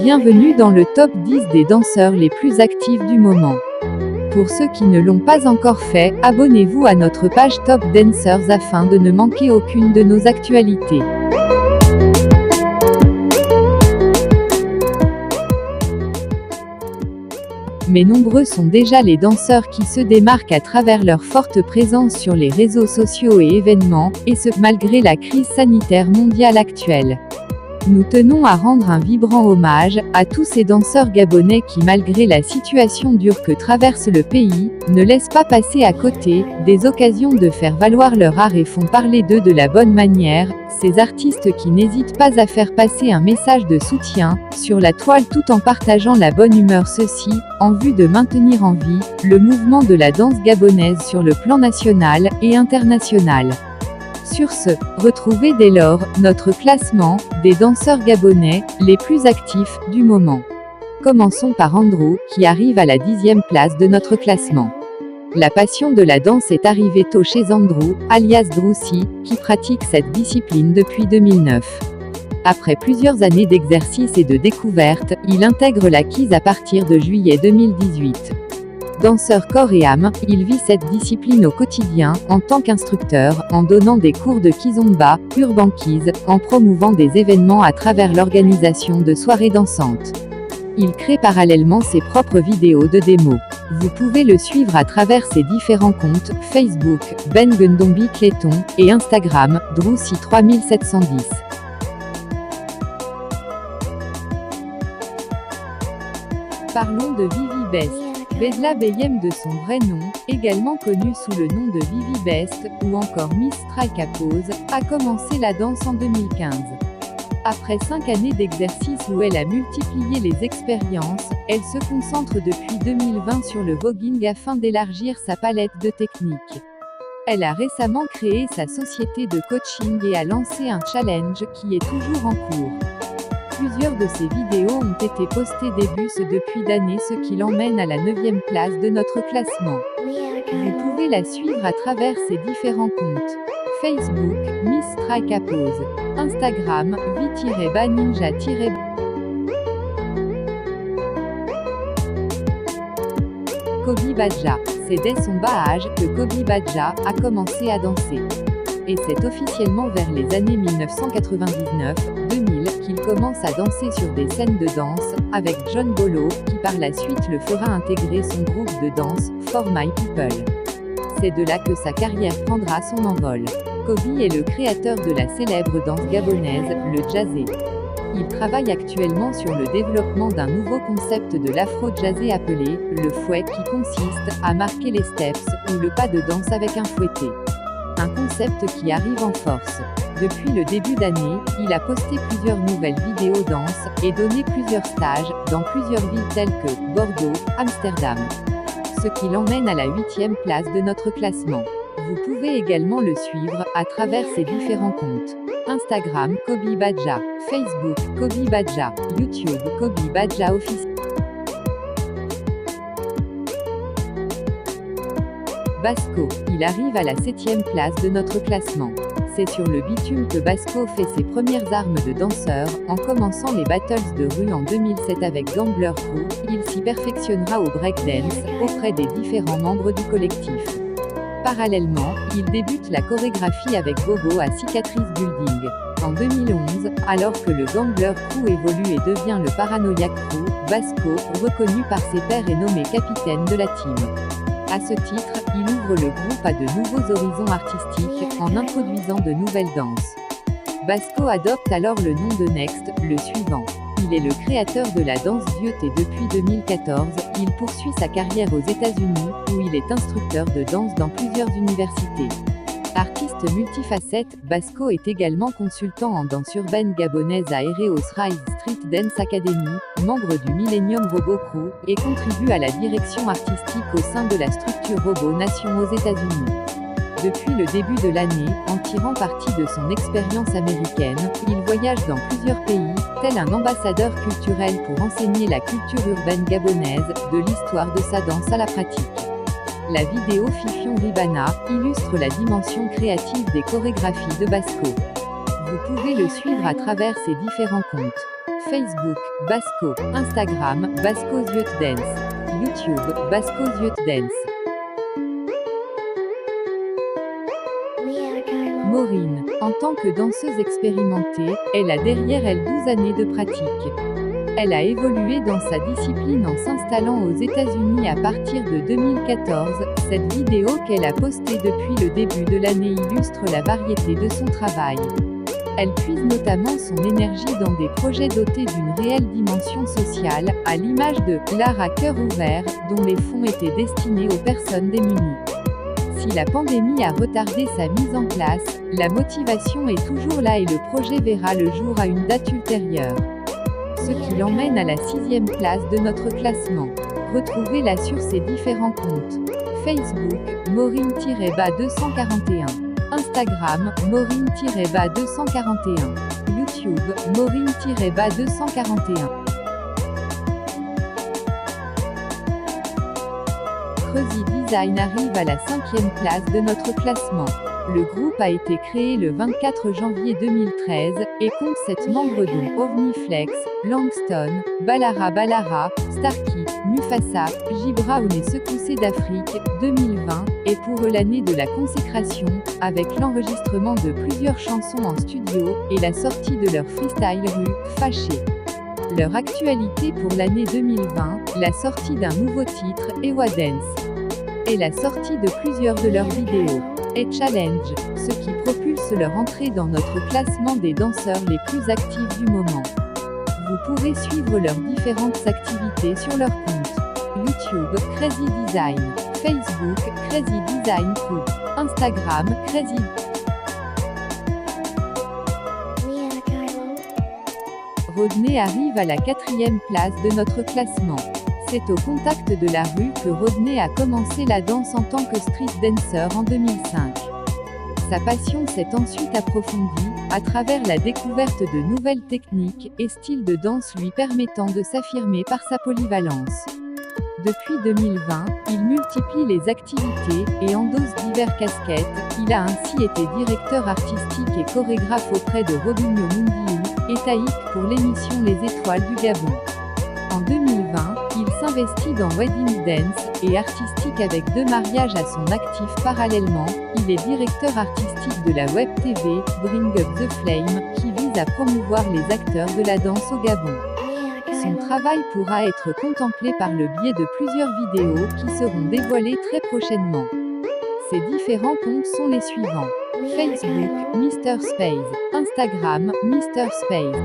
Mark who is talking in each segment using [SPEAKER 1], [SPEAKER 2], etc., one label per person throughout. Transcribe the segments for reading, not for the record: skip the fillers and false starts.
[SPEAKER 1] Bienvenue dans le top 10 des danseurs les plus actifs du moment. Pour ceux qui ne l'ont pas encore fait, abonnez-vous à notre page Top Dancers afin de ne manquer aucune de nos actualités. Mais nombreux sont déjà les danseurs qui se démarquent à travers leur forte présence sur les réseaux sociaux et événements, et ce, malgré la crise sanitaire mondiale actuelle. Nous tenons à rendre un vibrant hommage à tous ces danseurs gabonais qui, malgré la situation dure que traverse le pays, ne laissent pas passer à côté des occasions de faire valoir leur art et font parler d'eux de la bonne manière, ces artistes qui n'hésitent pas à faire passer un message de soutien sur la toile tout en partageant la bonne humeur, ceci en vue de maintenir en vie le mouvement de la danse gabonaise sur le plan national et international. Sur ce, retrouvez dès lors notre classement des danseurs gabonais les plus actifs du moment. Commençons par Andrew, qui arrive à la 10e place de notre classement. La passion de la danse est arrivée tôt chez Andrew, alias Droussi, qui pratique cette discipline depuis 2009. Après plusieurs années d'exercice et de découverte, il intègre la Kizomba à partir de juillet 2018. Danseur corps et âme, il vit cette discipline au quotidien, en tant qu'instructeur, en donnant des cours de Kizomba, Urban Kiz, en promouvant des événements à travers l'organisation de soirées dansantes. Il crée parallèlement ses propres vidéos de démos. Vous pouvez le suivre à travers ses différents comptes, Facebook, Ben Gundombi Clayton, et Instagram, Droussi 3710. Parlons de Vivi Best. Besla Beyem de son vrai nom, également connue sous le nom de Vivi Best, ou encore Miss Strike à Pose, a commencé la danse en 2015. Après 5 années d'exercice où elle a multiplié les expériences, elle se concentre depuis 2020 sur le voguing afin d'élargir sa palette de techniques. Elle a récemment créé sa société de coaching et a lancé un challenge qui est toujours en cours. Plusieurs de ses vidéos ont été postées début depuis d'années, ce qui l'emmène à la 9e place de notre classement. Vous pouvez la suivre à travers ses différents comptes. Facebook, Miss Strike à Pose. Instagram, vi-ba-ninja- Kobi Badja. C'est dès son bas âge que Kobi Badja a commencé à danser. Et c'est officiellement vers les années 1999-2000 qu'il commence à danser sur des scènes de danse, avec John Bolo, qui par la suite le fera intégrer son groupe de danse, For My People. C'est de là que sa carrière prendra son envol. Kobi est le créateur de la célèbre danse gabonaise, le jazzé. Il travaille actuellement sur le développement d'un nouveau concept de l'afro-jazzé appelé le fouet, qui consiste à marquer les steps, ou le pas de danse avec un fouetté. Un concept qui arrive en force. Depuis le début d'année, il a posté plusieurs nouvelles vidéos danse, et donné plusieurs stages, dans plusieurs villes telles que Bordeaux, Amsterdam. Ce qui l'emmène à la 8e place de notre classement. Vous pouvez également le suivre, à travers ses différents comptes. Instagram, Kobi Badja. Facebook, Kobi Badja. YouTube, Kobi Badja Officiel. Basco, il arrive à la 7e place de notre classement. C'est sur le bitume que Basco fait ses premières armes de danseur, en commençant les battles de rue en 2007 avec Gambler Crew. Il s'y perfectionnera au breakdance, auprès des différents membres du collectif. Parallèlement, il débute la chorégraphie avec Bobo à Cicatrice Building. En 2011, alors que le Gambler Crew évolue et devient le Paranoia Crew, Basco, reconnu par ses pairs, est nommé capitaine de la team. À ce titre, il ouvre le groupe à de nouveaux horizons artistiques, en introduisant de nouvelles danses. Basco adopte alors le nom de Next, le suivant. Il est le créateur de la danse vieux et depuis 2014, il poursuit sa carrière aux États-Unis, où il est instructeur de danse dans plusieurs universités. Artiste multifacette, Basco est également consultant en danse urbaine gabonaise à Ereos Rise Street Dance Academy, membre du Millennium Robo Crew, et contribue à la direction artistique au sein de la structure Robo Nation aux États-Unis. Depuis le début de l'année, en tirant parti de son expérience américaine, il voyage dans plusieurs pays, tel un ambassadeur culturel pour enseigner la culture urbaine gabonaise, de l'histoire de sa danse à la pratique. La vidéo Fifion Ribana illustre la dimension créative des chorégraphies de Basco. Vous pouvez le suivre à travers ses différents comptes. Facebook, Basco, Instagram, Basco's Youth Dance, YouTube, Basco's Youth Dance. Maureen, en tant que danseuse expérimentée, elle a derrière elle 12 années de pratique. Elle a évolué dans sa discipline en s'installant aux États-Unis à partir de 2014. Cette vidéo qu'elle a postée depuis le début de l'année illustre la variété de son travail. Elle puise notamment son énergie dans des projets dotés d'une réelle dimension sociale, à l'image de « L'art à cœur ouvert », dont les fonds étaient destinés aux personnes démunies. Si la pandémie a retardé sa mise en place, la motivation est toujours là et le projet verra le jour à une date ultérieure. Ce qui l'emmène à la 6e place de notre classement. Retrouvez-la sur ses différents comptes. Facebook, Maureen-241. Instagram, Maureen-241. YouTube, Maureen-241. Crazy Design arrive à la 5e place de notre classement. Le groupe a été créé le 24 janvier 2013, et compte 7 membres dont OVNI Flex, Langston, Balara Balara, Starkey, Mufasa, J-Brown et Secoussé d'Afrique, 2020, est pour eux l'année de la consécration, avec l'enregistrement de plusieurs chansons en studio, et la sortie de leur freestyle rue, Fâché. Leur actualité pour l'année 2020, la sortie d'un nouveau titre, Ewa Dance. Et la sortie de plusieurs de leurs vidéos. Et Challenge, ce qui propulse leur entrée dans notre classement des danseurs les plus actifs du moment. Vous pourrez suivre leurs différentes activités sur leur compte. YouTube, Crazy Design. Facebook, Crazy Design Crew. Instagram, Crazy. Rodney arrive à la 4e place de notre classement. C'est au contact de la rue que Rodney a commencé la danse en tant que street dancer en 2005. Sa passion s'est ensuite approfondie, à travers la découverte de nouvelles techniques et styles de danse lui permettant de s'affirmer par sa polyvalence. Depuis 2020, il multiplie les activités, et endosse diverses casquettes. Il a ainsi été directeur artistique et chorégraphe auprès de Robinho Mundiu, et Taïk pour l'émission Les Étoiles du Gabon. En 2020, il s'investit dans Wedding Dance et artistique avec 2 mariages à son actif parallèlement. Il est directeur artistique de la web TV, Bring Up the Flame, qui vise à promouvoir les acteurs de la danse au Gabon. Son travail pourra être contemplé par le biais de plusieurs vidéos qui seront dévoilées très prochainement. Ses différents comptes sont les suivants. Facebook, Mr Space. Instagram, Mr Space.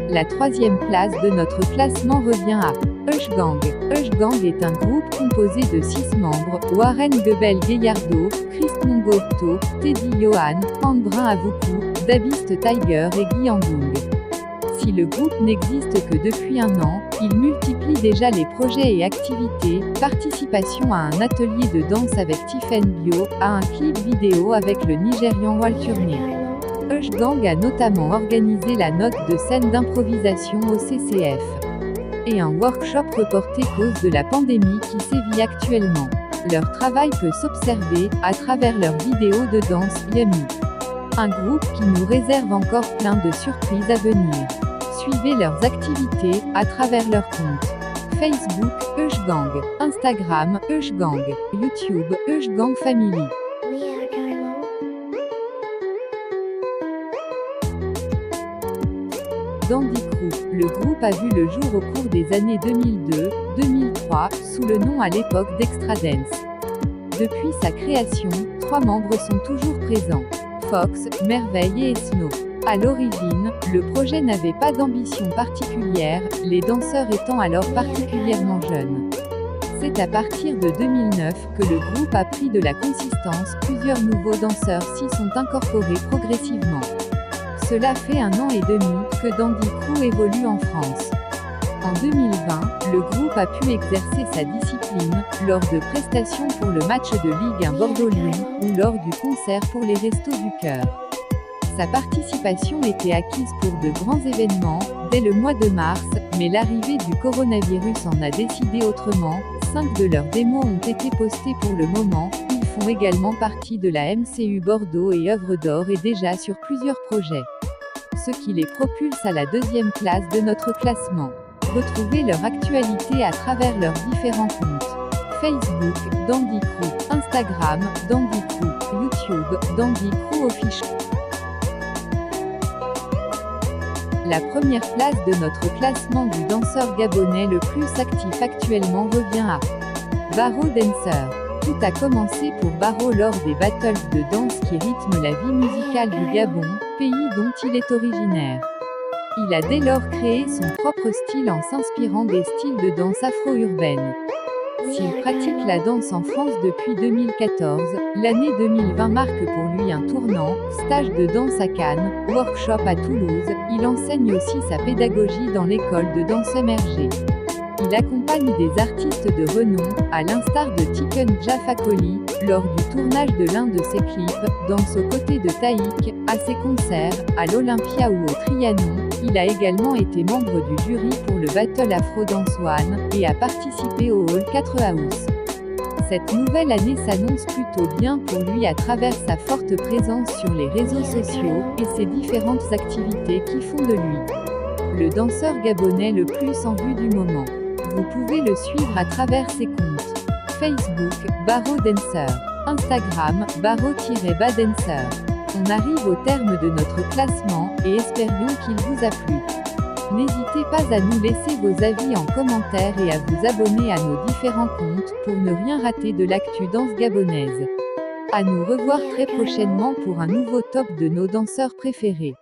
[SPEAKER 1] La 3e place de notre classement revient à Hush Gang. Hush Gang est un groupe composé de 6 membres, Warren Gebel Gayardo, Chris Mongotto, Teddy Yohan, Brun Avuku, Dabist Tiger et Guy Angung. Si le groupe n'existe que depuis 1 an, il multiplie déjà les projets et activités, participation à un atelier de danse avec Tiffen Bio, à un clip vidéo avec le Nigérian Walturné. Hush Gang a notamment organisé la note de scène d'improvisation au CCF. Et un workshop reporté cause de la pandémie qui sévit actuellement. Leur travail peut s'observer, à travers leurs vidéos de danse Yummy. Un groupe qui nous réserve encore plein de surprises à venir. Suivez leurs activités, à travers leurs comptes. Facebook, Hush Gang. Instagram, Hush Gang. YouTube, Hush Gang Family. Dandy Crew. Le groupe a vu le jour au cours des années 2002-2003, sous le nom à l'époque d'Extra Dance. Depuis sa création, 3 membres sont toujours présents. Fox, Merveille et Snow. À l'origine, le projet n'avait pas d'ambition particulière, les danseurs étant alors particulièrement jeunes. C'est à partir de 2009 que le groupe a pris de la consistance, plusieurs nouveaux danseurs s'y sont incorporés progressivement. Cela fait 1 an et demi que Dandy Crew évolue en France. En 2020, le groupe a pu exercer sa discipline, lors de prestations pour le match de Ligue 1 Bordeaux-Lyon, ou lors du concert pour les Restos du Cœur. Sa participation était acquise pour de grands événements, dès le mois de mars, mais l'arrivée du coronavirus en a décidé autrement. 5 de leurs démos ont été postés pour le moment. Ils font également partie de la MCU Bordeaux et Œuvre d'Or et déjà sur plusieurs projets. Ce qui les propulse à la deuxième place de notre classement. Retrouvez leur actualité à travers leurs différents comptes. Facebook, Dandy Crew, Instagram, Dandy Crew, YouTube, Dandy Crew Official. La première place de notre classement du danseur gabonais le plus actif actuellement revient à Baro Dancer. Tout a commencé pour Baro lors des battles de danse qui rythment la vie musicale du Gabon, pays dont il est originaire. Il a dès lors créé son propre style en s'inspirant des styles de danse afro-urbaine. S'il pratique la danse en France depuis 2014, l'année 2020 marque pour lui un tournant, stage de danse à Cannes, workshop à Toulouse, il enseigne aussi sa pédagogie dans l'école de danse MRG. Il accompagne des artistes de renom, à l'instar de Tiken Jah Fakoly, lors du tournage de l'un de ses clips, danse aux côtés de Taïk, à ses concerts, à l'Olympia ou au Trianon. Il a également été membre du jury pour le Battle Afro Dance One, et a participé au Hall 4 House. Cette nouvelle année s'annonce plutôt bien pour lui à travers sa forte présence sur les réseaux sociaux, et ses différentes activités qui font de lui le danseur gabonais le plus en vue du moment. Vous pouvez le suivre à travers ses comptes. Facebook, Baro Dancer. Instagram, Baro-Dancer. On arrive au terme de notre classement, et espérions qu'il vous a plu. N'hésitez pas à nous laisser vos avis en commentaire et à vous abonner à nos différents comptes, pour ne rien rater de l'actu danse gabonaise. À nous revoir très prochainement pour un nouveau top de nos danseurs préférés.